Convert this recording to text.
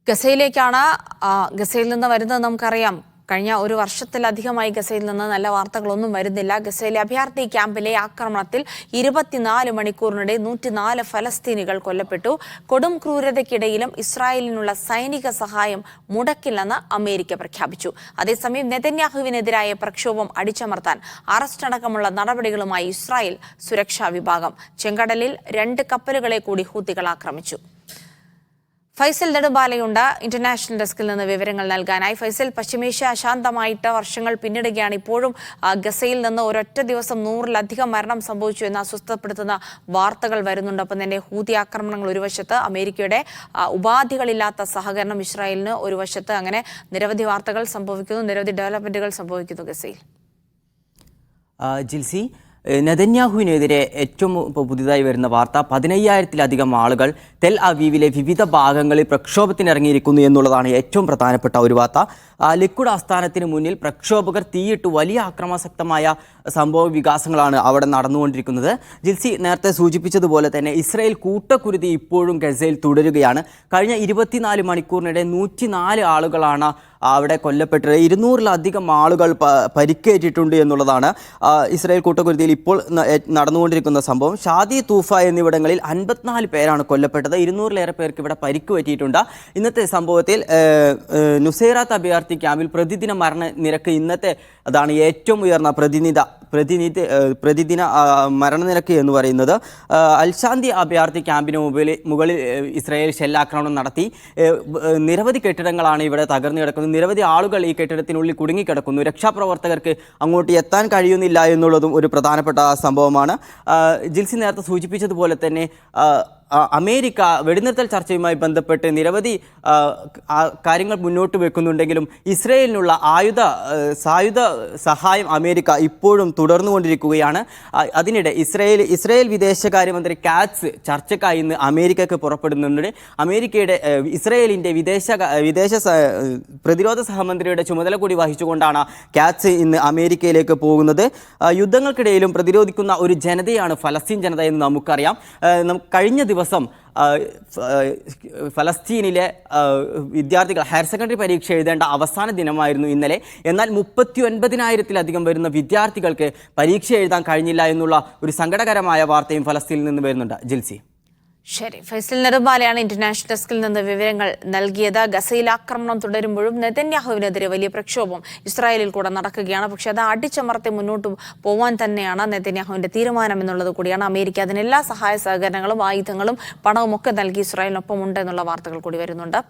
ഗസയിലേക്കാണ് ഗസയിൽ നിന്ന് വരുന്നത് നമുക്കറിയാം. കഴിഞ്ഞ ഒരു വർഷത്തിലധികമായി ഗസയിൽ നിന്ന് നല്ല വാർത്തകളൊന്നും വരുന്നില്ല. ഗസയിലെ അഭയാർത്ഥി ക്യാമ്പിലെ ആക്രമണത്തിൽ 24 മണിക്കൂറിനിടെ 104 ഫലസ്തീനികൾ കൊല്ലപ്പെട്ടു. കൊടും ക്രൂരതയ്ക്കിടയിലും ഇസ്രായേലിനുള്ള സൈനിക സഹായം മുടക്കില്ലെന്ന് അമേരിക്ക പ്രഖ്യാപിച്ചു. അതേസമയം നെതന്യാഹുവിനെതിരായ പ്രക്ഷോഭം അടിച്ചമർത്താൻ അറസ്റ്റ് അടക്കമുള്ള നടപടികളുമായി ഇസ്രായേൽ സുരക്ഷാ വിഭാഗം. ചെങ്കടലിൽ 2 കപ്പലുകളെ കൂടി ഹൂത്തികൾ ആക്രമിച്ചു. ഫൈസൽ നെടുമ്പാലയുണ്ട് ഇന്റർനാഷണൽ ഡെസ്കിൽ നിന്ന് വിവരങ്ങൾ നൽകാനായി. ഫൈസൽ, പശ്ചിമേഷ്യ അശാന്തമായിട്ട് വർഷങ്ങൾ പിന്നിടുകയാണ്. ഇപ്പോഴും ഗസയിൽ നിന്ന് ഒരൊറ്റ ദിവസം 100-ലധികം മരണം സംഭവിച്ചു എന്ന് അസ്വസ്ഥപ്പെടുത്തുന്ന വാർത്തകൾ വരുന്നുണ്ട്. അപ്പം തന്നെ ഹൂതി ആക്രമണങ്ങൾ ഒരു വശത്ത്, അമേരിക്കയുടെ ഉപാധികളില്ലാത്ത സഹകരണം ഇസ്രായേലിന് ഒരു വശത്ത്, അങ്ങനെ നിരവധി വാർത്തകൾ സംഭവിക്കുന്നു, നിരവധി ഡെവലപ്മെന്റുകൾ സംഭവിക്കുന്നു ഗസയിൽ. ജിൽസി, നെതന്യാഹുവിനെതിരെ ഏറ്റവും പുതിയതായി വരുന്ന വാർത്ത 15,000-ലധികം ആളുകൾ തെൽ അവീവിലെ വിവിധ ഭാഗങ്ങളിൽ പ്രക്ഷോഭത്തിനിറങ്ങിയിരിക്കുന്നു എന്നുള്ളതാണ് ഏറ്റവും പ്രധാനപ്പെട്ട ഒരു വാർത്ത. ലിക്വിഡ് ആസ്ഥാനത്തിന് മുന്നിൽ പ്രക്ഷോഭകർ തീയിട്ട് വലിയ ആക്രമാസക്തമായ സംഭവ വികാസങ്ങളാണ് അവിടെ നടന്നുകൊണ്ടിരിക്കുന്നത്. ജിൽസി നേരത്തെ സൂചിപ്പിച്ചതുപോലെ തന്നെ ഇസ്രായേൽ കൂട്ടക്കുരുതി ഇപ്പോഴും ഗസയിൽ തുടരുകയാണ്. കഴിഞ്ഞ 24 മണിക്കൂറിനിടെ 104 ആളുകളാണ് അവിടെ കൊല്ലപ്പെട്ടത്. 200-ലധികം ആളുകൾ പരിക്കേറ്റിട്ടുണ്ട് എന്നുള്ളതാണ് ഇസ്രായേൽ കൂട്ടക്കുരുതിയിൽ ഇപ്പോൾ നടന്നുകൊണ്ടിരിക്കുന്ന സംഭവം. ഷാദി, തൂഫ എന്നിവിടങ്ങളിൽ 54 പേരാണ് കൊല്ലപ്പെട്ടത്. 200-ലേറെ പേർക്ക് ഇവിടെ പരിക്ക് പറ്റിയിട്ടുണ്ട്. ഇന്നത്തെ സംഭവത്തിൽ നുസൈറാത്ത് അഭയാർത്ഥി ക്യാമ്പിൽ പ്രതിദിന മരണനിരക്ക് ഇന്നത്തെ അതാണ് ഏറ്റവും ഉയർന്ന പ്രതിദിന മരണനിരക്ക് എന്ന് പറയുന്നത്. അൽശാന്തി അഭയാർത്ഥി ക്യാമ്പിന് മുകളിൽ ഇസ്രായേൽ ഷെല്ലാക്രമണം നടത്തി. നിരവധി കെട്ടിടങ്ങളാണ് ഇവിടെ തകർന്നു കിടക്കുന്നത്. നിരവധി ആളുകൾ ഈ കെട്ടിടത്തിനുള്ളിൽ കുടുങ്ങിക്കിടക്കുന്നു. രക്ഷാപ്രവർത്തകർക്ക് അങ്ങോട്ട് എത്താൻ കഴിയുന്നില്ല എന്നുള്ളതും ഒരു പ്രധാനപ്പെട്ട സംഭവമാണ്. ജിൽസി നേരത്തെ സൂചിപ്പിച്ചതുപോലെ തന്നെ അമേരിക്ക വെടിനിർത്തൽ ചർച്ചയുമായി ബന്ധപ്പെട്ട് നിരവധി കാര്യങ്ങൾ മുന്നോട്ട് വെക്കുന്നുണ്ടെങ്കിലും ഇസ്രയേലിനുള്ള സായുധ സഹായം അമേരിക്ക ഇപ്പോഴും തുടർന്നുകൊണ്ടിരിക്കുകയാണ്. അതിനിടെ ഇസ്രയേൽ വിദേശകാര്യമന്ത്രി കാറ്റ്സ് ചർച്ചയ്ക്കായി ഇന്ന് അമേരിക്കയ്ക്ക് പുറപ്പെടുന്നുണ്ട്. ഇസ്രയേലിൻ്റെ വിദേശ പ്രതിരോധ സഹമന്ത്രിയുടെ ചുമതല കൂടി വഹിച്ചുകൊണ്ടാണ് കാറ്റ്സ് ഇന്ന് അമേരിക്കയിലേക്ക് പോകുന്നത്. യുദ്ധങ്ങൾക്കിടയിലും പ്രതിരോധിക്കുന്ന ഒരു ജനതയാണ് ഫലസ്തീൻ ജനത എന്ന് നമുക്കറിയാം. കഴിഞ്ഞ ദിവസം ഫലസ്തീനിലെ വിദ്യാർത്ഥികൾ ഹയർ സെക്കൻഡറി പരീക്ഷ എഴുതേണ്ട അവസാന ദിനമായിരുന്നു ഇന്നലെ. എന്നാൽ 39,000-ലധികം വരുന്ന വിദ്യാർത്ഥികൾക്ക് പരീക്ഷ എഴുതാൻ കഴിഞ്ഞില്ല എന്നുള്ള ഒരു സങ്കടകരമായ വാർത്തയും ഫലസ്തീനിൽ നിന്ന് വരുന്നുണ്ട്. ജിൽസി. ശരി, ഫൈസൽ നെടുമ്പാലയാണ് ഇന്റർനാഷണൽ ഡെസ്കിൽ നിന്ന് വിവരങ്ങൾ നൽകിയത്. ഗസയിൽ ആക്രമണം തുടരുമ്പോഴും നെതന്യാഹുവിനെതിരെ വലിയ പ്രക്ഷോഭം ഇസ്രായേലിൽ കൂടെ നടക്കുകയാണ്. പക്ഷെ അത് അടിച്ചമർത്തി മുന്നോട്ട് പോകാൻ തന്നെയാണ് നെതന്യാഹുവിന്റെ തീരുമാനം എന്നുള്ളത് കൂടിയാണ്. അമേരിക്ക അതിനെല്ലാ സഹായ സഹകരണങ്ങളും ആയുധങ്ങളും പണവും ഒക്കെ നൽകി ഇസ്രായേലിനൊപ്പം ഉണ്ട് എന്നുള്ള വാർത്തകൾ കൂടി വരുന്നുണ്ട്.